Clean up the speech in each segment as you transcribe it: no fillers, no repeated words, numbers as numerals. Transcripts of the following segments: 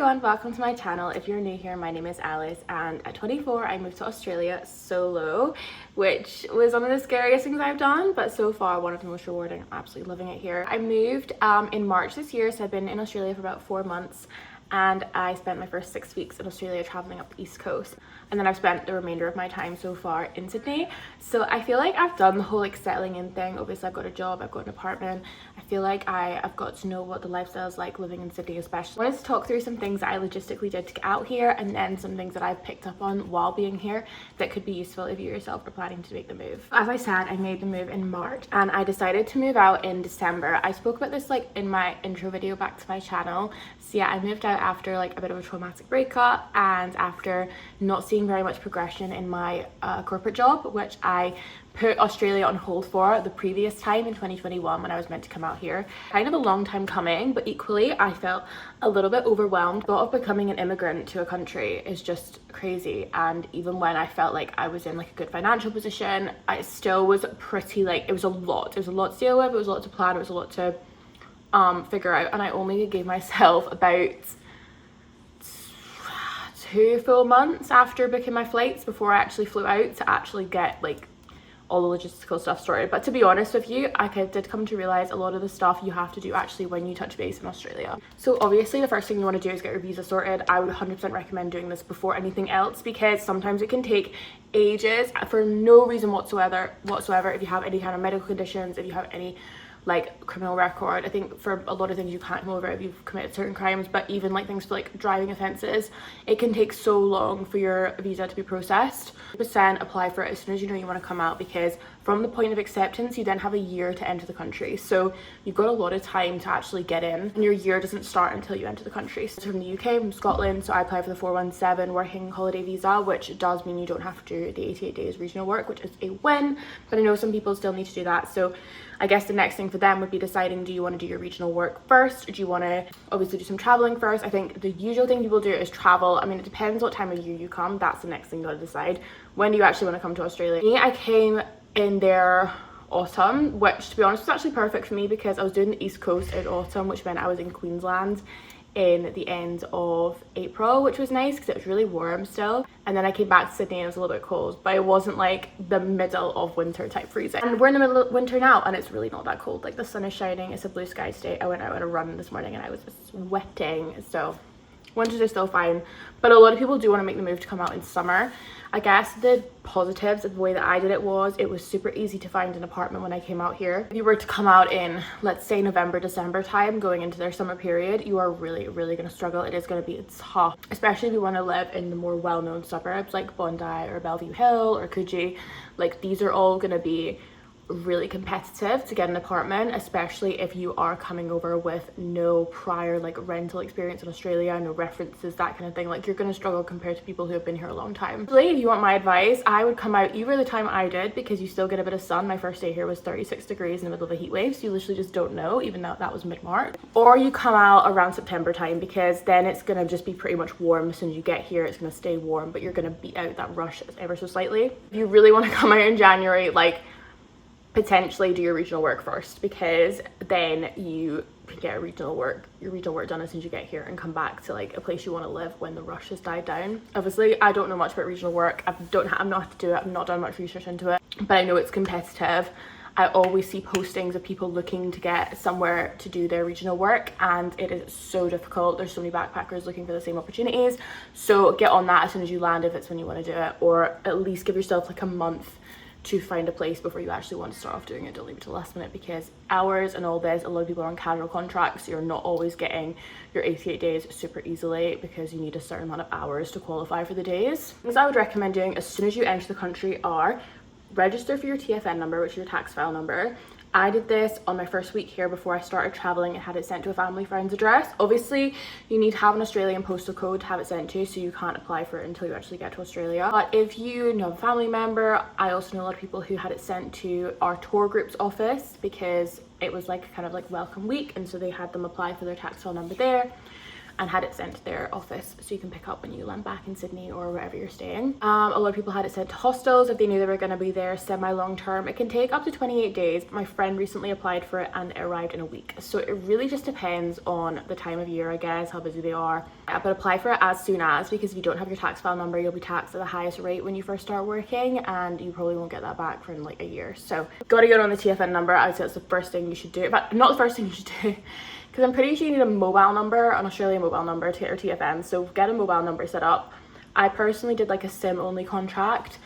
everyone, welcome to my channel. If you're new here, my name is Alice, and at 24 I moved to Australia solo, which was one of the scariest things I've done, but so far one of the most rewarding. I'm absolutely loving it here. I moved in March this year, so I've been in Australia for about 4 months, and I spent my first 6 weeks in Australia traveling up the east coast, and then I've spent the remainder of my time so far in Sydney. So I feel like I've done the whole like settling in thing. Obviously I've got a job, I've got an apartment. I feel like I've got to know what the lifestyle is like living in Sydney, especially. I wanted to talk through some things that I logistically did to get out here, and then some things that I've picked up on while being here that could be useful if you yourself are planning to make the move. As I said, I made the move in March and I decided to move out in December. I spoke about this like in my intro video back to my channel. So yeah, I moved out after like a bit of a traumatic breakup and after not seeing very much progression in my corporate job, which I put Australia on hold for the previous time in 2021 when I was meant to come out here. Kind of a long time coming, but equally I felt a little bit overwhelmed. The thought of becoming an immigrant to a country is just crazy, and even when I felt like I was in like a good financial position, I still was pretty like, it was a lot to deal with, it was a lot to plan, it was a lot to figure out, and I only gave myself about 2 full months after booking my flights before I actually flew out to actually get like all the logistical stuff sorted. But to be honest with you, I did come to realize a lot of the stuff you have to do actually when you touch base in Australia. So obviously the first thing you want to do is get your visa sorted. I would 100% recommend doing this before anything else, because sometimes it can take ages for no reason whatsoever. If you have any kind of medical conditions, if you have any like criminal record. I think for a lot of things you can't come over if you've committed certain crimes, but even like things for like driving offences, it can take so long for your visa to be processed. % apply for it as soon as you know you want to come out, because from the point of acceptance you then have a year to enter the country, so you've got a lot of time to actually get in, and your year doesn't start until you enter the country. So from the UK, from Scotland, so I applied for the 417 working holiday visa, which does mean you don't have to do the 88 days regional work, which is a win, but I know some people still need to do that. So I guess the next thing for them would be deciding, do you want to do your regional work first, or do you want to obviously do some traveling first? I think the usual thing people do is travel. I mean, it depends what time of year you come. That's the next thing you got to decide. When do you actually want to come to Australia? Me, I came in their autumn, which to be honest was actually perfect for me, because I was doing the east coast in autumn, which meant I was in Queensland in the end of April, which was nice because it was really warm still. And then I came back to Sydney and it was a little bit cold, but it wasn't like the middle of winter type freezing. And we're in the middle of winter now and it's really not that cold. Like the sun is shining, it's a blue sky day. I went out on a run this morning and I was sweating. So winters are still fine, but a lot of people do want to make the move to come out in summer. I guess the positives of the way that I did it was super easy to find an apartment when I came out here. If you were to come out in, let's say, November, December time, going into their summer period, you are really going to struggle. It is going to be tough, especially if you want to live in the more well-known suburbs like Bondi or Bellevue Hill or Coogee. Like these are all going to be really competitive to get an apartment, especially if you are coming over with no prior like rental experience in Australia, no references, that kind of thing. Like you're going to struggle compared to people who have been here a long time. Really, if you want my advice, I would come out either the time I did, because you still get a bit of sun. My first day here was 36 degrees in the middle of a heat wave, so you literally just don't know, even though that was mid-March. Or you come out around September time, because then it's going to just be pretty much warm. As soon as you get here, it's going to stay warm, but you're going to beat out that rush ever so slightly. If you really want to come out in January, like potentially do your regional work first, because then you can get your regional work done as soon as you get here and come back to like a place you want to live when the rush has died down. Obviously I don't know much about regional work. I'm not to do it. I've not done much research into it, but I know it's competitive. I always see postings of people looking to get somewhere to do their regional work, and it is so difficult. There's so many backpackers looking for the same opportunities, so get on that as soon as you land if it's when you want to do it, or at least give yourself like a month to find a place before you actually want to start off doing it. Don't leave it to the last minute, because hours and all this, a lot of people are on casual contracts, so you're not always getting your 88 days super easily, because you need a certain amount of hours to qualify for the days. Things I would recommend doing as soon as you enter the country are register for your TFN number, which is your tax file number. I did this on my first week here before I started traveling and had it sent to a family friend's address. Obviously, you need to have an Australian postal code to have it sent to, so you can't apply for it until you actually get to Australia. But if you know a family member, I also know a lot of people who had it sent to our tour group's office, because it was like kind of like welcome week, and so they had them apply for their tax file number there. and had it sent to their office so you can pick up when you land back in Sydney or wherever you're staying. A lot of people had it sent to hostels if they knew they were going to be there semi-long term. It can take up to 28 days. My friend recently applied for it and it arrived in a week. So it really just depends on the time of year, I guess, how busy they are. But apply for it as soon as, because if you don't have your tax file number, you'll be taxed at the highest rate when you first start working, and you probably won't get that back for like a year. So gotta get on the TFN number. I would say that's the first thing you should do, but not the first thing you should do, because I'm pretty sure you need a mobile number, an Australian mobile number to get your TFN. So get a mobile number set up. I personally did like a SIM only contract,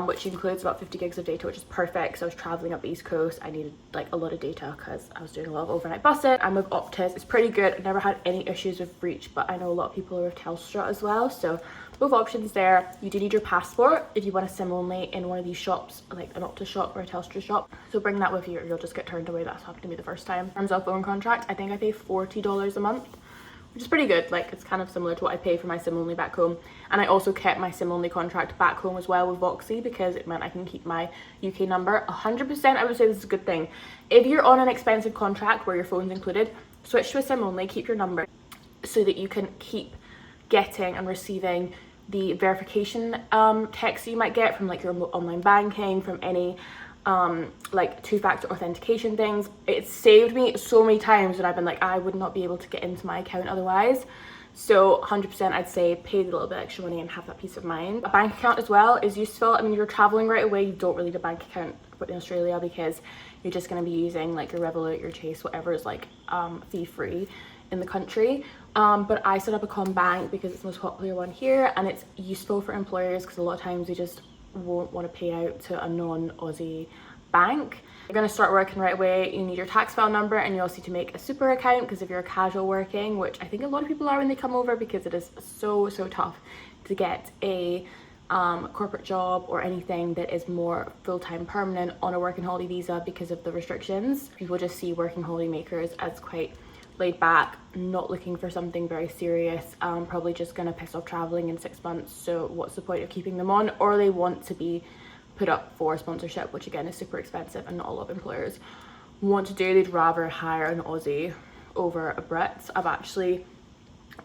which includes about 50 gigs of data, which is perfect. So I was traveling up the East Coast. I needed like a lot of data because I was doing a lot of overnight buses. I'm with Optus. It's pretty good. I've never had any issues with Reach, but I know a lot of people are with Telstra as well. So both options there. You do need your passport if you want a SIM only in one of these shops, like an Optus shop or a Telstra shop. So bring that with you or you'll just get turned away. That's happened to me the first time. In terms of phone contract, I think I pay $40 a month, which is pretty good. Like, it's kind of similar to what I pay for my SIM only back home. And I also kept my SIM only contract back home as well with Voxy, because it meant I can keep my UK number. 100% I would say this is a good thing. If you're on an expensive contract where your phone's included, switch to a SIM only, keep your number, so that you can keep getting and receiving the verification text you might get from like your online banking, from any like two-factor authentication things. It saved me so many times when I've been like, I would not be able to get into my account otherwise. So 100% I'd say pay a little bit extra money and have that peace of mind. A bank account as well is useful. I mean, if you're traveling right away, you don't really need a bank account in Australia, because you're just going to be using like your Revolut, your Chase, whatever is like fee-free in the country. But I set up a CommBank because it's the most popular one here, and it's useful for employers because a lot of times they just won't want to pay out to a non-Aussie bank. You're going to start working right away. You need your tax file number, and you also need to make a super account, because if you're casual working, which I think a lot of people are when they come over, because it is so tough to get a corporate job or anything that is more full-time permanent on a working holiday visa because of the restrictions. People just see working holiday makers as quite laid back, not looking for something very serious, probably just gonna piss off traveling in 6 months, so what's the point of keeping them on? Or they want to be put up for sponsorship, which again is super expensive and not a lot of employers want to do. They'd rather hire an Aussie over a Brit. I've actually,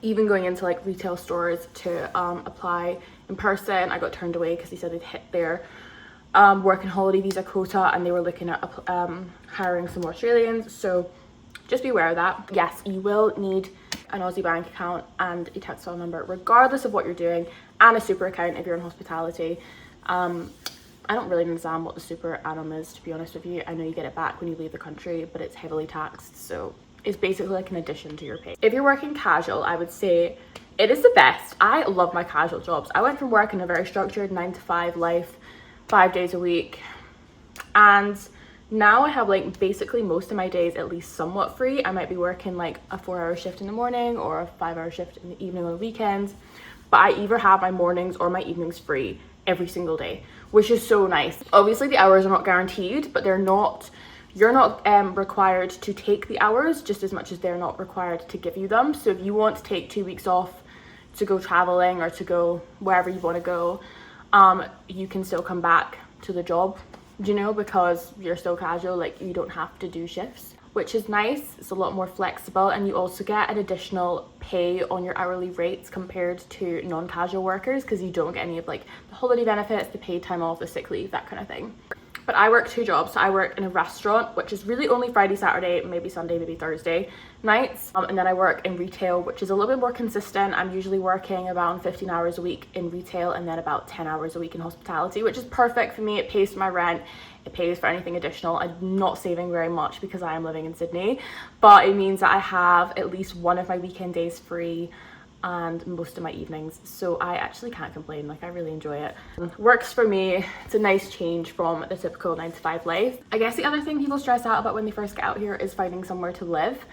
even going into like retail stores to apply in person, I got turned away because they said they'd hit their working holiday visa quota and they were looking at hiring some more Australians. So just be aware of that. Yes, you will need an Aussie bank account and a tax file number regardless of what you're doing, and a super account if you're in hospitality. I don't really understand what the super add-on is, to be honest with you. I know you get it back when you leave the country, but it's heavily taxed, so it's basically like an addition to your pay. If you're working casual, I would say it is the best. I love my casual jobs. I went from working a very structured 9-to-5 life, 5 days a week, and now I have like basically most of my days at least somewhat free. I might be working like a 4-hour shift in the morning or a 5-hour shift in the evening on the weekends, but I either have my mornings or my evenings free every single day, which is so nice. Obviously the hours are not guaranteed, but you're not required to take the hours just as much as they're not required to give you them. So if you want to take 2 weeks off to go traveling or to go wherever you want to go, you can still come back to the job, you know, because you're still casual. Like, you don't have to do shifts, which is nice. It's a lot more flexible, and you also get an additional pay on your hourly rates compared to non-casual workers, because you don't get any of like the holiday benefits, the paid time off, the sick leave, that kind of thing. But I work 2 jobs. So I work in a restaurant, which is really only Friday, Saturday, maybe Sunday, maybe Thursday nights. And then I work in retail, which is a little bit more consistent. I'm usually working around 15 hours a week in retail and then about 10 hours a week in hospitality, which is perfect for me. It pays for my rent. It pays for anything additional. I'm not saving very much because I am living in Sydney, but it means that I have at least one of my weekend days free and most of my evenings, so I actually can't complain. Like, I really enjoy it. Works for me. It's a nice change from the typical 9-to-5 life. I guess the other thing people stress out about when they first get out here is finding somewhere to live.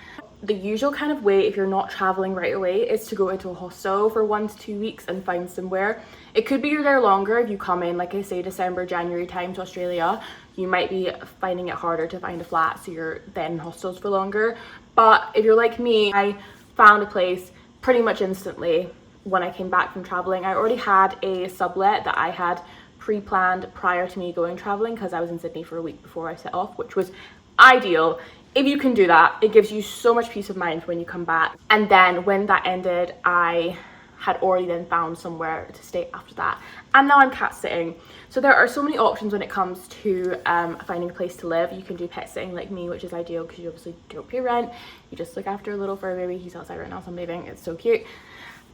The usual kind of way, if you're not traveling right away, is to go into a hostel for 1 to 2 weeks and find somewhere. It could be you're there longer. If you come in, like I say, December, January time to Australia, you might be finding it harder to find a flat, so you're then in hostels for longer. But if you're like me, I found a place pretty much instantly when I came back from traveling. I already had a sublet that I had pre-planned prior to me going traveling, because I was in Sydney for a week before I set off, which was ideal. if you can do that, it gives you so much peace of mind when you come back. And then when that ended, I had already then found somewhere to stay after that, and now I'm cat sitting. So there are so many options when it comes to finding a place to live. You can do pet sitting like me, which is ideal because you obviously don't pay rent, you just look after a little fur baby. He's outside right now, so I'm leaving. It's so cute.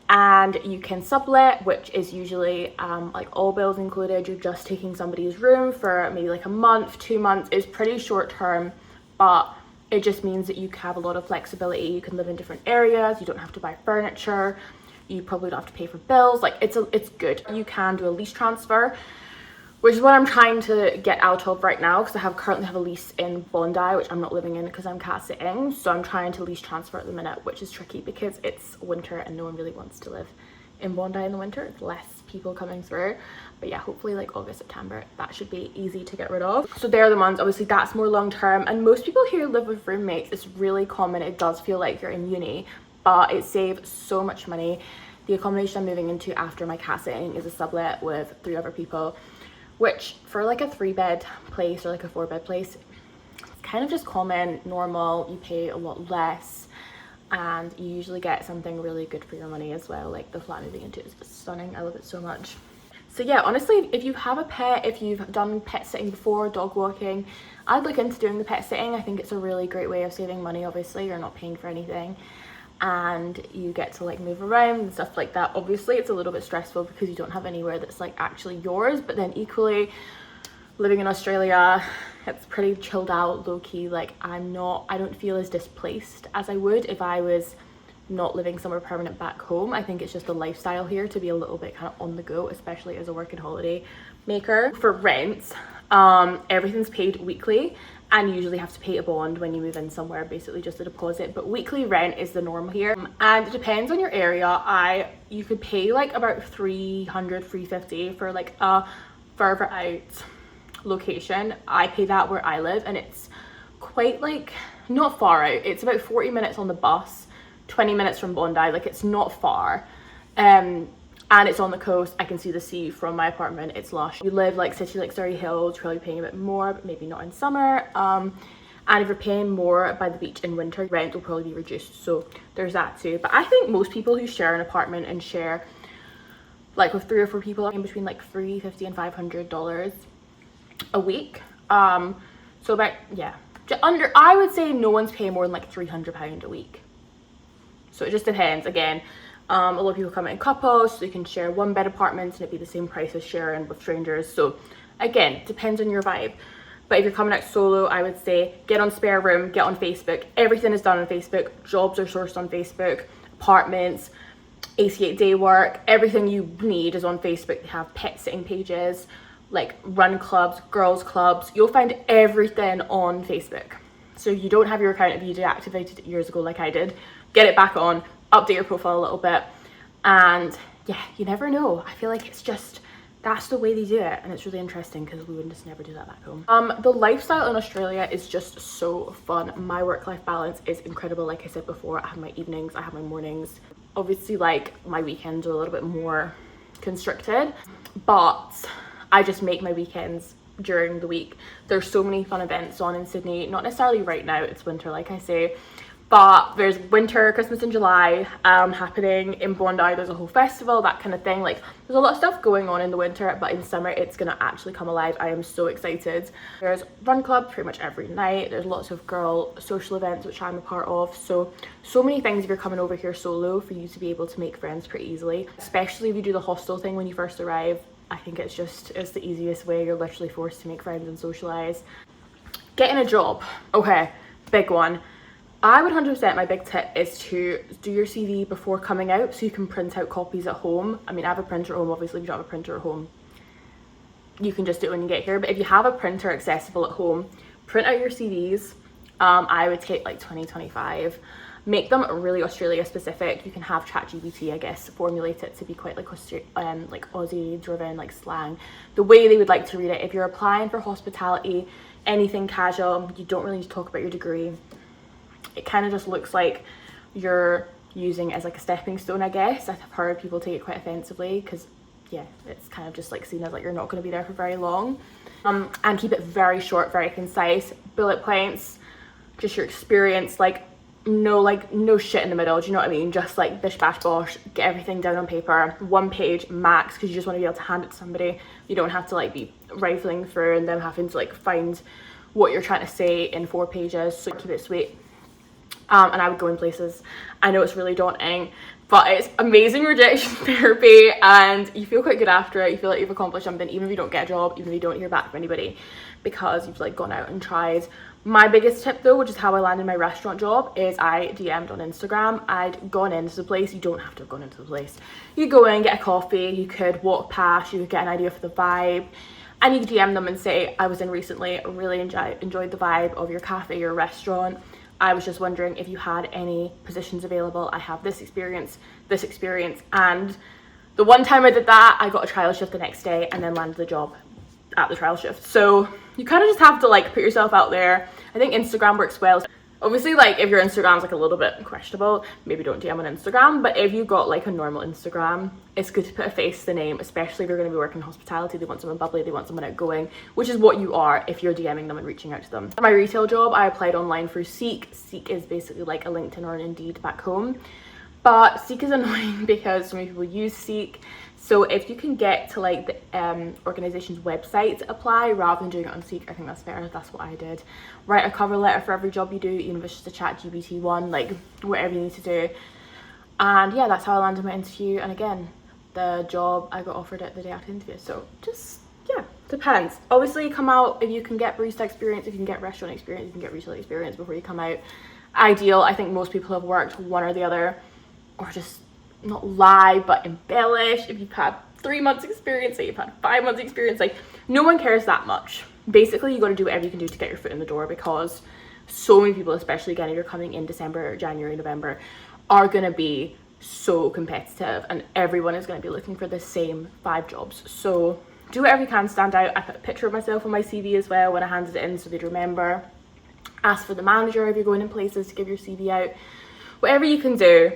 And you can sublet, which is usually like all bills included. You're just taking somebody's room for maybe like a month, 2 months. It's pretty short term, but it just means that you have a lot of flexibility. You can live in different areas, you don't have to buy furniture, you probably don't have to pay for bills. Like it's good. You can do a lease transfer, which is what I'm trying to get out of right now, because I currently have a lease in Bondi, which I'm not living in because I'm cat sitting. So I'm trying to lease transfer at the minute, which is tricky because it's winter and no one really wants to live in Bondi in the winter. It's less people coming through. But yeah, hopefully like August, September, that should be easy to get rid of. So there are the months. Obviously that's more long term, and most people here live with roommates. It's really common. It does feel like you're in uni, but it saves so much money. The accommodation I'm moving into after my cat sitting is a sublet with 3 other people, which for like a 3-bed place or like a 4-bed place, it's kind of just common, normal. You pay a lot less and you usually get something really good for your money as well. Like the flat I'm moving into is stunning. I love it so much. So yeah, honestly, if you have a pet, if you've done pet sitting before, dog walking, I'd look into doing the pet sitting. I think it's a really great way of saving money. Obviously you're not paying for anything and you get to like move around and stuff like that. Obviously it's a little bit stressful because you don't have anywhere that's like actually yours, but then equally living in Australia, it's pretty chilled out, low-key. Like I don't feel as displaced as I would if I was not living somewhere permanent back home. I think it's just the lifestyle here to be a little bit kind of on the go, especially as a working holiday maker. For rent, everything's paid weekly, and you usually have to pay a bond when you move in somewhere, basically just a deposit, but weekly rent is the norm here. And it depends on your area. You could pay like about 300, 350 for like a further out location. I pay that where I live, and it's quite like not far out. It's about 40 minutes on the bus, 20 minutes from Bondi. Like it's not far, and it's on the coast. I can see the sea from my apartment. It's lush. You live like city like Surrey Hills, you're probably paying a bit more, but maybe not in summer. And if you're paying more by the beach in winter, rent will probably be reduced. So there's that too. But I think most people who share an apartment and share like with 3 or 4 people in between like $350 and $500 a week. So about, yeah, I would say no one's paying more than like £300 a week. So it just depends. Again, a lot of people come in couples, so you can share 1-bed apartments and it'd be the same price as sharing with strangers. So again, depends on your vibe. But if you're coming out solo, I would say get on Spare Room, get on Facebook. Everything is done on Facebook. Jobs are sourced on Facebook. Apartments, 88 day work, everything you need is on Facebook. They have pet sitting pages, like run clubs, girls clubs. You'll find everything on Facebook. So you don't have your account if you deactivated it years ago like I did, get it back on, update your profile a little bit, and yeah, you never know. I feel like it's just, that's the way they do it, and it's really interesting because we would just never do that back home. The lifestyle in Australia is just so fun. My work-life balance is incredible. Like I said before, I have my evenings, I have my mornings. Obviously, like my weekends are a little bit more constricted, but I just make my weekends during the week. There's so many fun events on in Sydney, not necessarily right now, it's winter like I say, but there's winter, Christmas in July happening in Bondi. There's a whole festival, that kind of thing. Like there's a lot of stuff going on in the winter, but in summer it's gonna actually come alive. I am so excited. There's run club pretty much every night. There's lots of girl social events which I'm a part of. So many things if you're coming over here solo for you to be able to make friends pretty easily, especially if you do the hostel thing when you first arrive. I think it's the easiest way. You're literally forced to make friends and socialize. Getting a job, okay, big one. I would 100%, my big tip is to do your CV before coming out so you can print out copies at home. I mean, I have a printer at home. Obviously if you don't have a printer at home, you can just do it when you get here, but if you have a printer accessible at home, print out your CVs. I would take like 20, 25. Make them really Australia specific. You can have ChatGPT, I guess, formulate it to be quite like Aussie driven, like slang, the way they would like to read it. If you're applying for hospitality, anything casual, you don't really need to talk about your degree. It kind of just looks like you're using it as like a stepping stone, I guess. I've heard people take it quite offensively because yeah, it's kind of just like seen as like you're not going to be there for very long. And keep it very short, very concise, bullet points. just your experience, like no shit in the middle, do you know what I mean? Just like bish bash bosh, get everything down on paper, 1 page max, because you just want to be able to hand it to somebody. You don't have to like be rifling through and then having to like find what you're trying to say in 4 pages, so keep it sweet. And I would go in places, I know it's really daunting, but it's amazing rejection therapy, and you feel quite good after it. You feel like you've accomplished something, even if you don't get a job, even if you don't hear back from anybody, because you've like gone out and tried. My biggest tip though, which is how I landed my restaurant job, is I DM'd on Instagram. I'd gone into the place. You don't have to have gone into the place. You go in, get a coffee, you could walk past, you could get an idea for the vibe, and you could DM them and say, I was in recently, really enjoyed the vibe of your cafe, your restaurant. I was just wondering if you had any positions available. I have this experience, and the one time I did that, I got a trial shift the next day and then landed the job at the trial shift. So you kind of just have to like put yourself out there. I think Instagram works well. Obviously, like if your Instagram's like a little bit questionable, maybe don't DM on Instagram, but if you got like a normal Instagram, it's good to put a face to the name, especially if you're going to be working in hospitality. They want someone bubbly, they want someone outgoing, which is what you are if you're DMing them and reaching out to them. For my retail job, I applied online through Seek. Seek is basically like a LinkedIn or an Indeed back home, but Seek is annoying because so many people use Seek. So if you can get to like the organization's website to apply rather than doing it on Seek, I think that's better. That's what I did. Write a cover letter for every job you do, even if it's just a ChatGPT one, like whatever you need to do. And yeah, that's how I landed my interview. And again, the job I got offered it the day after the interview. So just, yeah, depends. Obviously come out, if you can get barista experience, if you can get restaurant experience, you can get retail experience before you come out. Ideal. I think most people have worked one or the other, or just not lie but embellish. If you've had 3 months experience, say you've had 5 months experience, like no one cares that much. Basically you got to do whatever you can do to get your foot in the door, because so many people, especially again if you're coming in December, January, November, are going to be so competitive and everyone is going to be looking for the same 5 jobs. So do whatever you can, stand out. I put a picture of myself on my CV as well when I handed it in so they'd remember. Ask for the manager if you're going in places to give your CV out. Whatever you can do.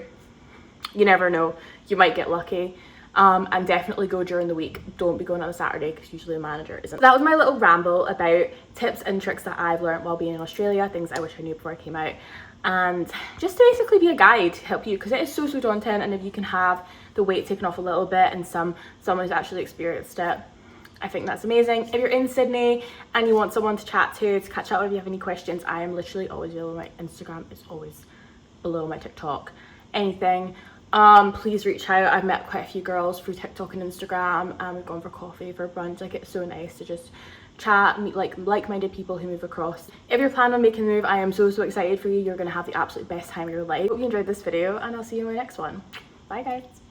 You never know, you might get lucky. And definitely go during the week. Don't be going on a Saturday because usually the manager isn't. That was my little ramble about tips and tricks that I've learned while being in Australia, things I wish I knew before I came out, and just to basically be a guide to help you, because it is so daunting. And if you can have the weight taken off a little bit and someone who's actually experienced it, I think that's amazing. If you're in Sydney and you want someone to chat to catch up with, if you have any questions, I am literally always available. My Instagram is always below my TikTok. Anything, please reach out. I've met quite a few girls through TikTok and Instagram, and we've gone for coffee, for brunch. Like, it's so nice to just chat, meet like-minded people who move across. If you're planning on making a move, I am so excited for you. You're going to have the absolute best time of your life. Hope you enjoyed this video, and I'll see you in my next one. Bye guys.